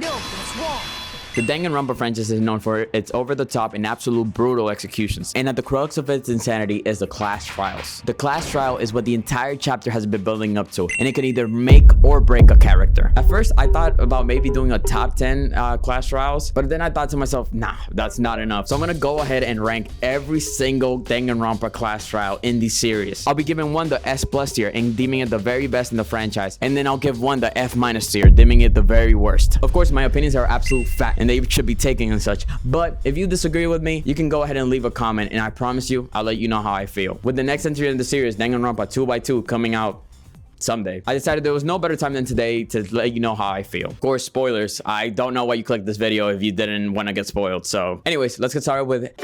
No, that's wrong. The Danganronpa franchise is known for its over-the-top and absolute brutal executions, and at the crux of its insanity is the class trials. The class trial is what the entire chapter has been building up to, and it can either make or break a character. At first, I thought about maybe doing a top 10 class trials, but then I thought to myself, nah, that's not enough. So I'm gonna go ahead and rank every single Danganronpa class trial in the series. I'll be giving one the S+ tier and deeming it the very best in the franchise, and then I'll give one the F- tier, deeming it the very worst. Of course, my opinions are absolute fact, and they should be taken and such, but if you disagree with me, you can go ahead and leave a comment, and I promise you, I'll let you know how I feel. With the next entry in the series, Danganronpa 2x2, coming out someday, I decided there was no better time than today to let you know how I feel. Of course, spoilers. I don't know why you clicked this video if you didn't want to get spoiled. So anyways, let's get started with it.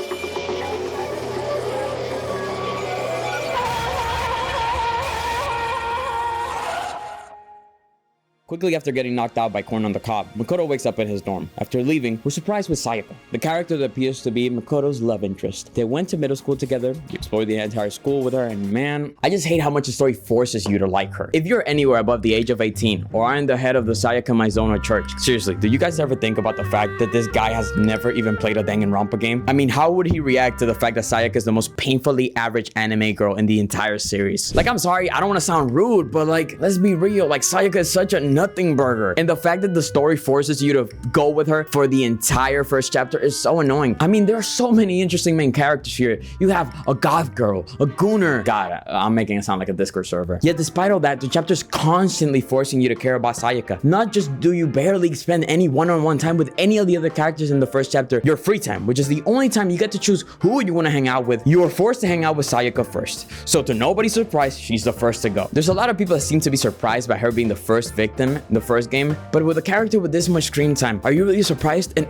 Quickly after getting knocked out by Korn on the cob, Makoto wakes up in his dorm. After leaving, we're surprised with Sayaka, the character that appears to be Makoto's love interest. They went to middle school together, you explored the entire school with her, and man, I just hate how much the story forces you to like her. If you're anywhere above the age of 18, or are in the head of the Sayaka Maizona church, seriously, do you guys ever think about the fact that this guy has never even played a Danganronpa game? I mean, how would he react to the fact that Sayaka is the most painfully average anime girl in the entire series? Like, I'm sorry, I don't want to sound rude, but like, let's be real, like, Sayaka is such a nothing burger, and the fact that the story forces you to go with her for the entire first chapter is so annoying. I mean, there are so many interesting main characters here. You have a goth girl, a gooner. God, I'm making it sound like a Discord server. Yet despite all that, the chapter's constantly forcing you to care about Sayaka. Not just do you barely spend any one-on-one time with any of the other characters in the first chapter, your free time, which is the only time you get to choose who you want to hang out with, you are forced to hang out with Sayaka first. So to nobody's surprise, she's the first to go. There's a lot of people that seem to be surprised by her being the first victim in the first game, but with a character with this much screen time, are you really surprised? And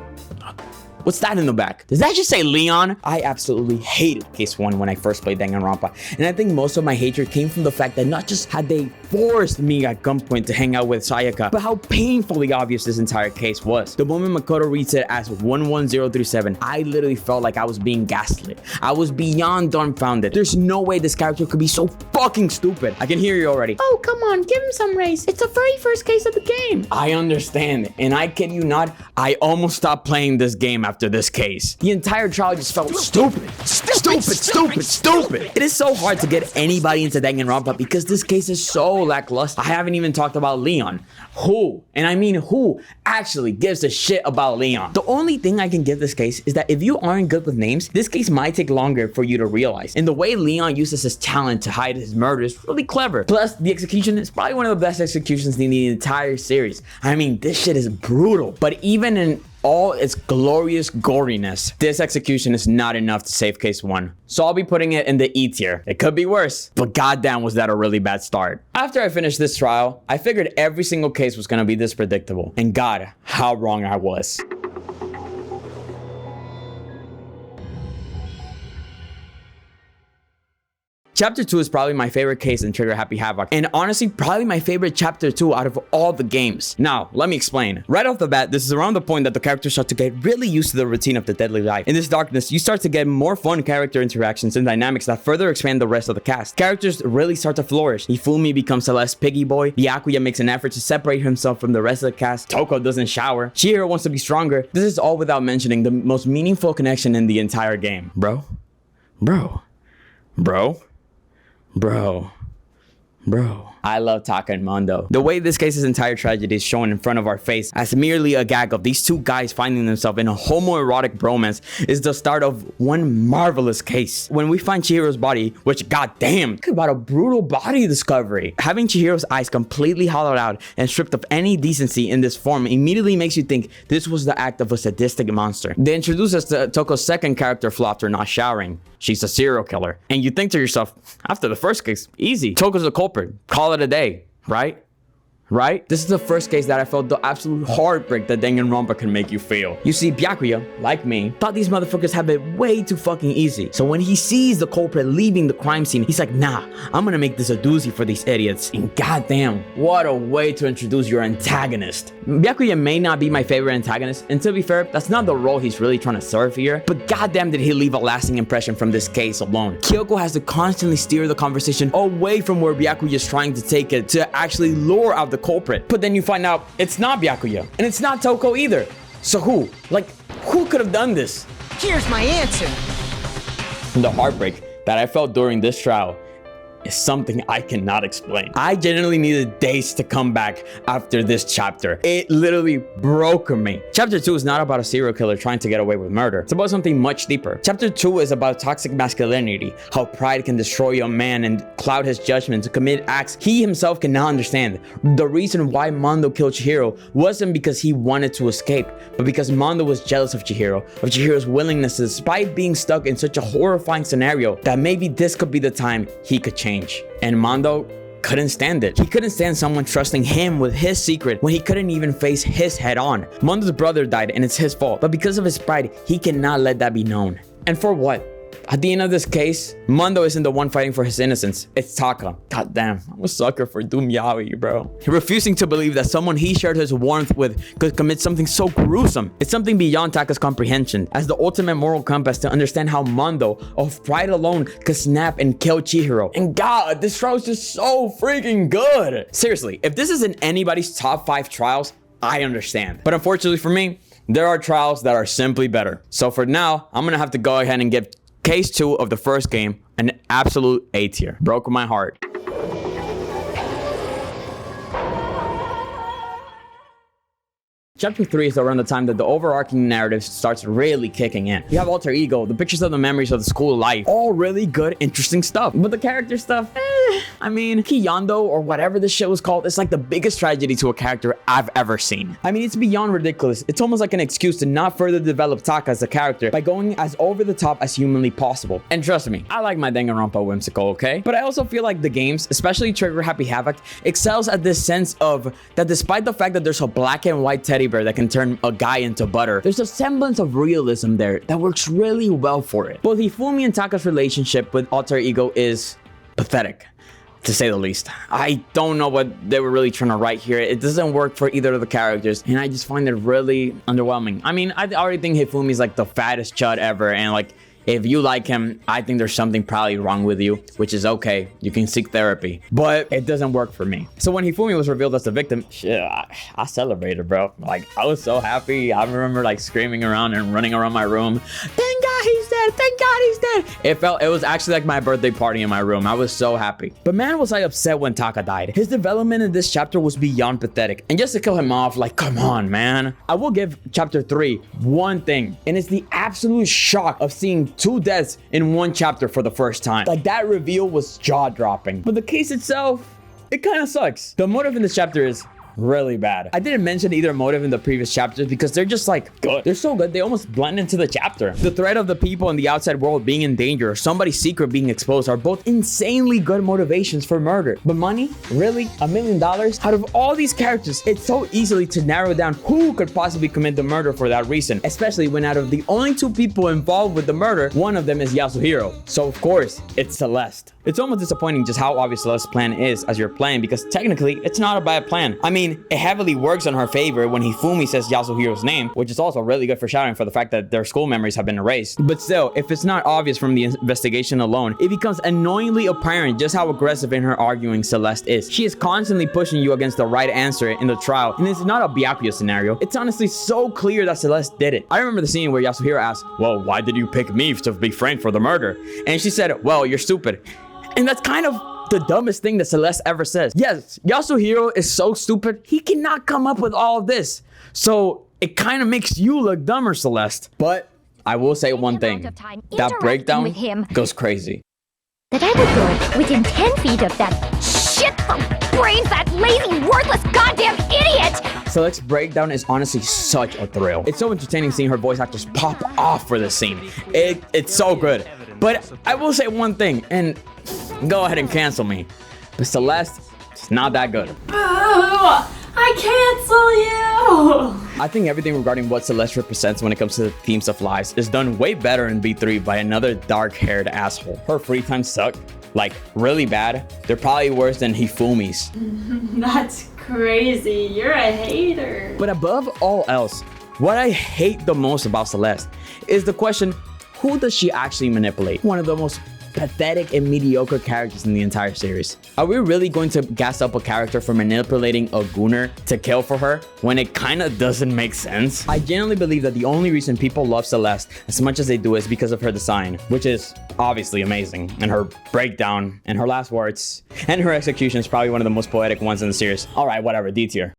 what's that in the back? Does that just say Leon? I absolutely hated Case 1 when I first played Danganronpa, and I think most of my hatred came from the fact that not just had they forced me at gunpoint to hang out with Sayaka, but how painfully obvious this entire case was. The moment Makoto reads it as 11037, I literally felt like I was being gaslit. I was beyond dumbfounded. There's no way this character could be so fucking stupid. I can hear you already. Oh, come on, give him some race. It's the very first case of the game. I understand, and I kid you not, I almost stopped playing this game after this case. The entire trial just felt stupid. Stupid. It is so hard to get anybody into Danganronpa because this case is so lackluster. I haven't even talked about Leon. Who, and I mean who, actually gives a shit about Leon? The only thing I can give this case is that if you aren't good with names, this case might take longer for you to realize. And the way Leon uses his talent to hide his murder is really clever. Plus, the execution is probably one of the best executions in the entire series. I mean, this shit is brutal. But even in all its glorious goriness, this execution is not enough to save Case 1. So I'll be putting it in the E tier. It could be worse, but goddamn was that a really bad start. After I finished this trial, I figured every single case was gonna be this predictable. And God, how wrong I was. Chapter 2 is probably my favorite case in Trigger Happy Havoc, and honestly, probably my favorite chapter 2 out of all the games. Now, let me explain. Right off the bat, this is around the point that the characters start to get really used to the routine of the deadly life. In this darkness, you start to get more fun character interactions and dynamics that further expand the rest of the cast. Characters really start to flourish. Ifumi becomes Celeste's piggy boy, Byakuya makes an effort to separate himself from the rest of the cast, Toko doesn't shower, Chihiro wants to be stronger. This is all without mentioning the most meaningful connection in the entire game. Bro. I love Taka and Mondo. The way this case's entire tragedy is shown in front of our face as merely a gag of these two guys finding themselves in a homoerotic bromance is the start of one marvelous case. When we find Chihiro's body, which goddamn, talk about a brutal body discovery. Having Chihiro's eyes completely hollowed out and stripped of any decency in this form immediately makes you think this was the act of a sadistic monster. They introduce us to Toko's second character flaw after not showering. She's a serial killer. And you think to yourself, after the first case, easy. Toko's the culprit. Call it a day, right? This is the first case that I felt the absolute heartbreak that Danganronpa can make you feel. You see, Byakuya, like me, thought these motherfuckers have it way too fucking easy. So when he sees the culprit leaving the crime scene, he's like, nah, I'm gonna make this a doozy for these idiots. And goddamn, what a way to introduce your antagonist. Byakuya may not be my favorite antagonist, and to be fair, that's not the role he's really trying to serve here, but goddamn did he leave a lasting impression from this case alone. Kyoko has to constantly steer the conversation away from where Byakuya is trying to take it to actually lure out the the culprit. But then you find out it's not Byakuya, and it's not Toko either. So who? Like, who could have done this? Here's my answer. The heartbreak that I felt during this trial is something I cannot explain. I genuinely needed days to come back after this chapter. It literally broke me. Chapter 2 is not about a serial killer trying to get away with murder. It's about something much deeper. Chapter 2 is about toxic masculinity, how pride can destroy a man and cloud his judgment to commit acts he himself cannot understand. The reason why Mondo killed Chihiro wasn't because he wanted to escape, but because Mondo was jealous of Chihiro's willingness, despite being stuck in such a horrifying scenario, that maybe this could be the time he could change. And Mondo couldn't stand it. He couldn't stand someone trusting him with his secret when he couldn't even face his head on. Mondo's brother died and it's his fault, but because of his pride, he cannot let that be known. And for what? At the end of this case, Mondo isn't the one fighting for his innocence. It's Taka. God damn, I'm a sucker for Doom Yaoi, bro. Refusing to believe that someone he shared his warmth with could commit something so gruesome. It's something beyond Taka's comprehension, as the ultimate moral compass to understand how Mondo, of pride alone, could snap and kill Chihiro. And God, this trial is just so freaking good. Seriously, if this isn't anybody's top 5 trials, I understand. But unfortunately for me, there are trials that are simply better. So for now, I'm gonna have to go ahead and give Case 2 of the first game an absolute A tier. Broke my heart. Chapter 3 is around the time that the overarching narrative starts really kicking in. You have alter ego, the pictures of the memories of the school life, all really good, interesting stuff. But the character stuff, I mean, Kiyando or whatever this shit was called, it's like the biggest tragedy to a character I've ever seen. I mean, it's beyond ridiculous. It's almost like an excuse to not further develop Taka as a character by going as over the top as humanly possible. And trust me, I like my Danganronpa whimsical, okay? But I also feel like the games, especially Trigger Happy Havoc, excels at this sense of that despite the fact that there's a black and white teddy bear that can turn a guy into butter, there's a semblance of realism there that works really well for it. Both Hifumi and Taka's relationship with alter ego is pathetic, to say the least. I don't know what they were really trying to write here. It doesn't work for either of the characters, and I just find it really underwhelming. I mean, I already think Hifumi's like the fattest chud ever, and like, if you like him, I think there's something probably wrong with you, which is okay. You can seek therapy, but it doesn't work for me. So when Hifumi was revealed as the victim, shit, I celebrated, bro. Like, I was so happy. I remember like screaming around and running around my room. Thank God he's dead. Thank God he's dead. It was actually like my birthday party in my room. I was so happy. But man, was I upset when Taka died. His development in this chapter was beyond pathetic. And just to kill him off, like, come on, man. I will give chapter 3 one thing, and it's the absolute shock of seeing 2 deaths in one chapter for the first time. Like, that reveal was jaw-dropping. But the case itself, it kind of sucks. The motive in this chapter is really bad. I didn't mention either motive in the previous chapters because they're just like good. They're so good, they almost blend into the chapter. The threat of the people in the outside world being in danger or somebody's secret being exposed are both insanely good motivations for murder. But money? Really? $1 million? Out of all these characters, it's so easily to narrow down who could possibly commit the murder for that reason, especially when out of the only 2 people involved with the murder, one of them is Yasuhiro. So of course, it's Celeste. It's almost disappointing just how obvious Celeste's plan is as you're playing, because technically, it's not a bad plan. I mean, it heavily works in her favor when Hifumi says Yasuhiro's name, which is also really good foreshadowing for the fact that their school memories have been erased. But still, if it's not obvious from the investigation alone, it becomes annoyingly apparent just how aggressive in her arguing Celeste is. She is constantly pushing you against the right answer in the trial, and it's not a Byakuya scenario. It's honestly so clear that Celeste did it. I remember the scene where Yasuhiro asked, well, why did you pick me to be framed for the murder? And she said, well, you're stupid. And that's kind of the dumbest thing that Celeste ever says. Yes, Yasuhiro is so stupid, he cannot come up with all of this. So it kind of makes you look dumber, Celeste. But I will say one thing. That breakdown goes crazy. That I would go within 10 feet of that shit brain fat, lazy, worthless, goddamn idiot! Celeste's breakdown is honestly such a thrill. It's so entertaining seeing her voice actors pop off for this scene. It's so good. But I will say one thing, and go ahead and cancel me, but Celeste is not that good. I cancel you! I think everything regarding what Celeste represents when it comes to the themes of lives is done way better in B3 by another dark-haired asshole. Her free time suck, like really bad. They're probably worse than Hifumi's. That's crazy, you're a hater. But above all else, what I hate the most about Celeste is the question, who does she actually manipulate? One of the most pathetic and mediocre characters in the entire series. Are we really going to gas up a character for manipulating a gooner to kill for her when it kind of doesn't make sense? I genuinely believe that the only reason people love Celeste as much as they do is because of her design, which is obviously amazing, and her breakdown and her last words and her execution is probably one of the most poetic ones in the series. All right, whatever, D tier.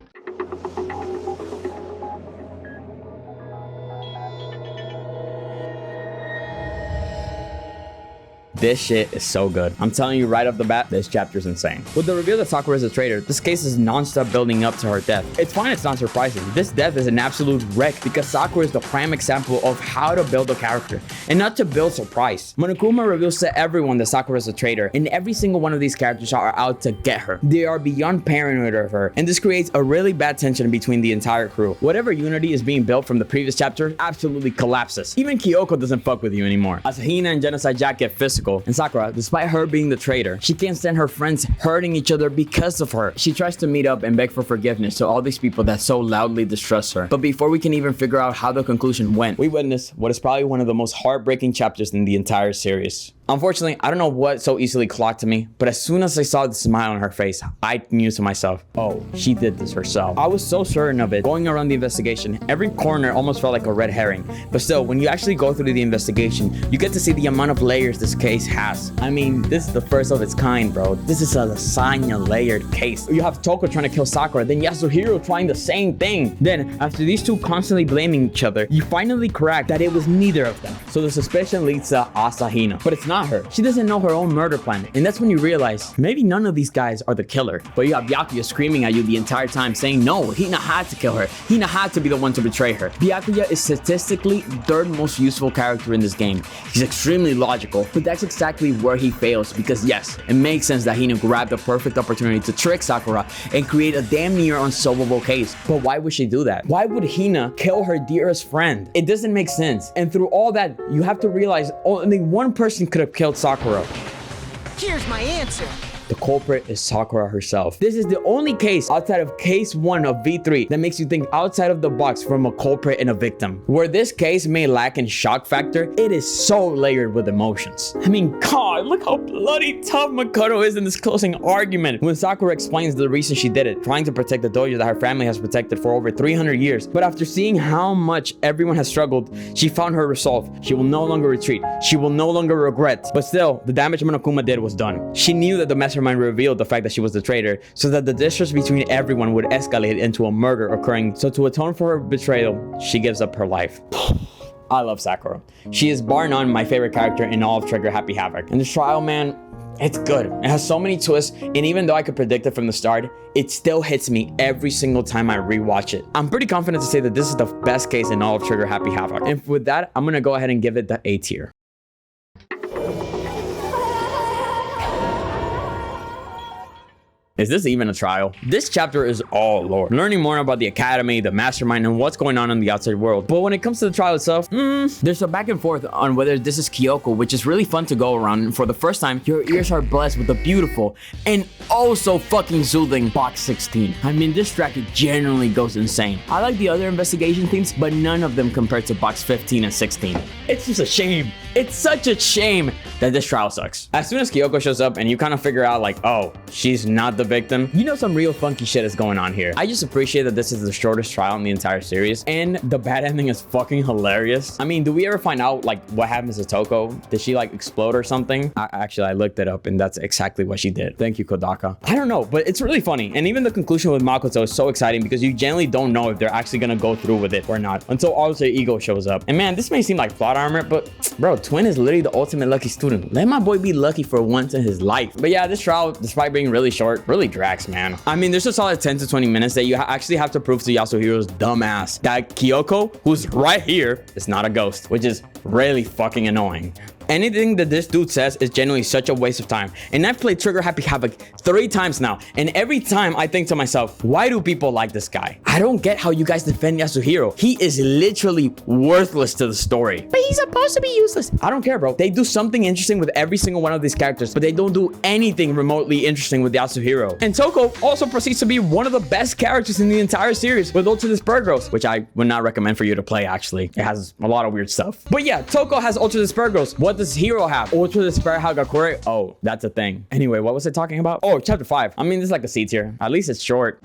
This shit is so good. I'm telling you right off the bat, this chapter is insane. With the reveal that Sakura is a traitor, this case is non-stop building up to her death. It's fine, it's not surprising. This death is an absolute wreck because Sakura is the prime example of how to build a character and not to build surprise. Monokuma reveals to everyone that Sakura is a traitor, and every single one of these characters are out to get her. They are beyond paranoid of her, and this creates a really bad tension between the entire crew. Whatever unity is being built from the previous chapter absolutely collapses. Even Kyoko doesn't fuck with you anymore. As Hina and Genocide Jack get physical, and Sakura, despite her being the traitor, she can't stand her friends hurting each other because of her. She tries to meet up and beg for forgiveness to all these people that so loudly distrust her. But before we can even figure out how the conclusion went, we witness what is probably one of the most heartbreaking chapters in the entire series. Unfortunately, I don't know what so easily clocked to me, but as soon as I saw the smile on her face, I knew to myself, oh, she did this herself. I was so certain of it. Going around the investigation, every corner almost felt like a red herring. But still, when you actually go through the investigation, you get to see the amount of layers this case has. I mean, this is the first of its kind, bro. This is a lasagna layered case. You have Toko trying to kill Sakura, then Yasuhiro trying the same thing. Then, after these two constantly blaming each other, you finally crack that it was neither of them. So the suspicion leads to Asahina, but it's not her. She doesn't know her own murder plan, and that's when you realize maybe none of these guys are the killer. But you have Byakuya screaming at you the entire time saying no, Hina had to kill her. Hina had to be the one to betray her. Byakuya is statistically the third most useful character in this game. He's extremely logical, but that's exactly where he fails, because yes, it makes sense that Hina grabbed the perfect opportunity to trick Sakura and create a damn near unsolvable case. But why would she do that? Why would Hina kill her dearest friend? It doesn't make sense. And through all that, you have to realize only one person could have killed Sakura. Here's my answer. The culprit is Sakura herself. This is the only case outside of case 1 of V3 that makes you think outside of the box from a culprit and a victim. Where this case may lack in shock factor, it is so layered with emotions. I mean, God, look how bloody tough Makoto is in this closing argument. When Sakura explains the reason she did it, trying to protect the dojo that her family has protected for over 300 years. But after seeing how much everyone has struggled, she found her resolve. She will no longer retreat. She will no longer regret. But still, the damage Monokuma did was done. She knew that the mastermind revealed the fact that she was the traitor, so that the distrust between everyone would escalate into a murder occurring. So to atone for her betrayal, she gives up her life. I love Sakura. She is bar none my favorite character in all of Trigger Happy Havoc. And this trial, man, it's good. It has so many twists, and even though I could predict it from the start, it still hits me every single time I rewatch it. I'm pretty confident to say that this is the best case in all of Trigger Happy Havoc. And with that, I'm gonna go ahead and give it the A tier. Is this even a trial? This chapter is all lore. Learning more about the academy, the mastermind, and what's going on in the outside world. But when it comes to the trial itself, there's a back and forth on whether this is Kyoko, which is really fun to go around. And for the first time, your ears are blessed with a beautiful and also fucking soothing box 16. I mean, this track generally goes insane. I like the other investigation themes, but none of them compared to box 15 and 16. It's just a shame. It's such a shame that this trial sucks. As soon as Kyoko shows up and you kind of figure out like, oh, she's not the victim, you know some real funky shit is going on here. I just appreciate that this is the shortest trial in the entire series, and the bad ending is fucking hilarious. I mean, do we ever find out like what happens to Toko? Did she like explode or something? I looked it up, and that's exactly what she did. Thank you, Kodaka. I don't know, but it's really funny. And even the conclusion with Makoto is so exciting because you generally don't know if they're actually gonna go through with it or not until Alter Ego shows up. And man, this may seem like plot armor, but bro, Twin is literally the ultimate lucky student. Let my boy be lucky for once in his life. But yeah, this trial, despite being really short, really drags, man. I mean, there's a solid 10 to 20 minutes that you actually have to prove to Yasuhiro's dumb ass that Kyoko, who's right here, is not a ghost, which is really fucking annoying. Anything that this dude says is genuinely such a waste of time. And I've played Trigger Happy Havoc 3 times now, and every time I think to myself, why do people like this guy? I don't get how you guys defend Yasuhiro. He is literally worthless to the story. But he's supposed to be useless. I don't care, bro. They do something interesting with every single one of these characters, but they don't do anything remotely interesting with Yasuhiro. And Toko also proceeds to be one of the best characters in the entire series with Ultra Dispergros, which I would not recommend for you to play, actually. It has a lot of weird stuff. But yeah, Toko has Ultra Dispergros. What What does Hero have? Ultra Despair Hagakure? Oh, that's a thing. Anyway, what was I talking about? Oh, chapter 5. I mean, this is like a C tier. At least it's short.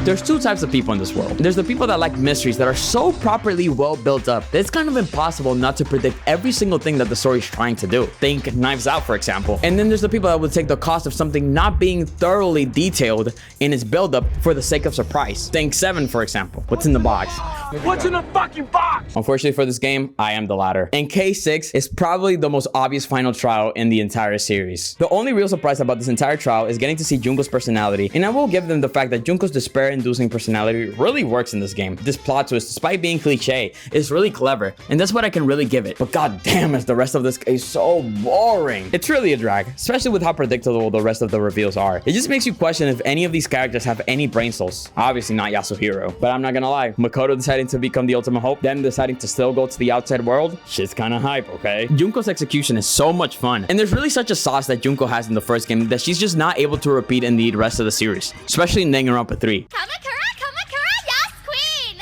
There's two types of people in this world. There's the people that like mysteries that are so properly well built up that it's kind of impossible not to predict every single thing that the story is trying to do. Think Knives Out, for example. And then there's the people that will take the cost of something not being thoroughly detailed in its buildup for the sake of surprise. Think 7, for example. What's in the box? What's in the fucking box? Unfortunately for this game, I am the latter. And K6 is probably the most obvious final trial in the entire series. The only real surprise about this entire trial is getting to see Junko's personality, and I will give them the fact that Junko's despair-inducing personality really works in this game. This plot twist, despite being cliche, is really clever, and that's what I can really give it. But god damn, is the rest of this is so boring. It's really a drag, especially with how predictable the rest of the reveals are. It just makes you question if any of these characters have any brain cells. Obviously not Yasuhiro, but I'm not gonna lie. Makoto deciding to become the ultimate hope, then deciding to still go to the outside world, shit's kinda hype, okay? Junko's execution is so much fun, and there's really such a sauce that Junko has in the first game that she's just not able to repeat in the rest of the series, especially in Danganronpa 3.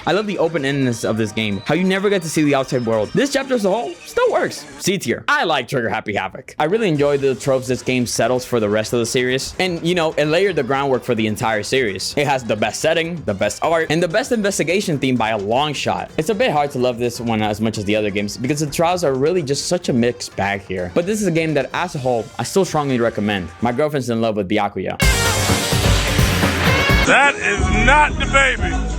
I love the open-endedness of this game, how you never get to see the outside world. This chapter as a whole still works. C tier. I like Trigger Happy Havoc. I really enjoy the tropes this game settles for the rest of the series. And, you know, it layered the groundwork for the entire series. It has the best setting, the best art, and the best investigation theme by a long shot. It's a bit hard to love this one as much as the other games because the trials are really just such a mixed bag here. But this is a game that, as a whole, I still strongly recommend. My girlfriend's in love with Byakuya. That is not the baby.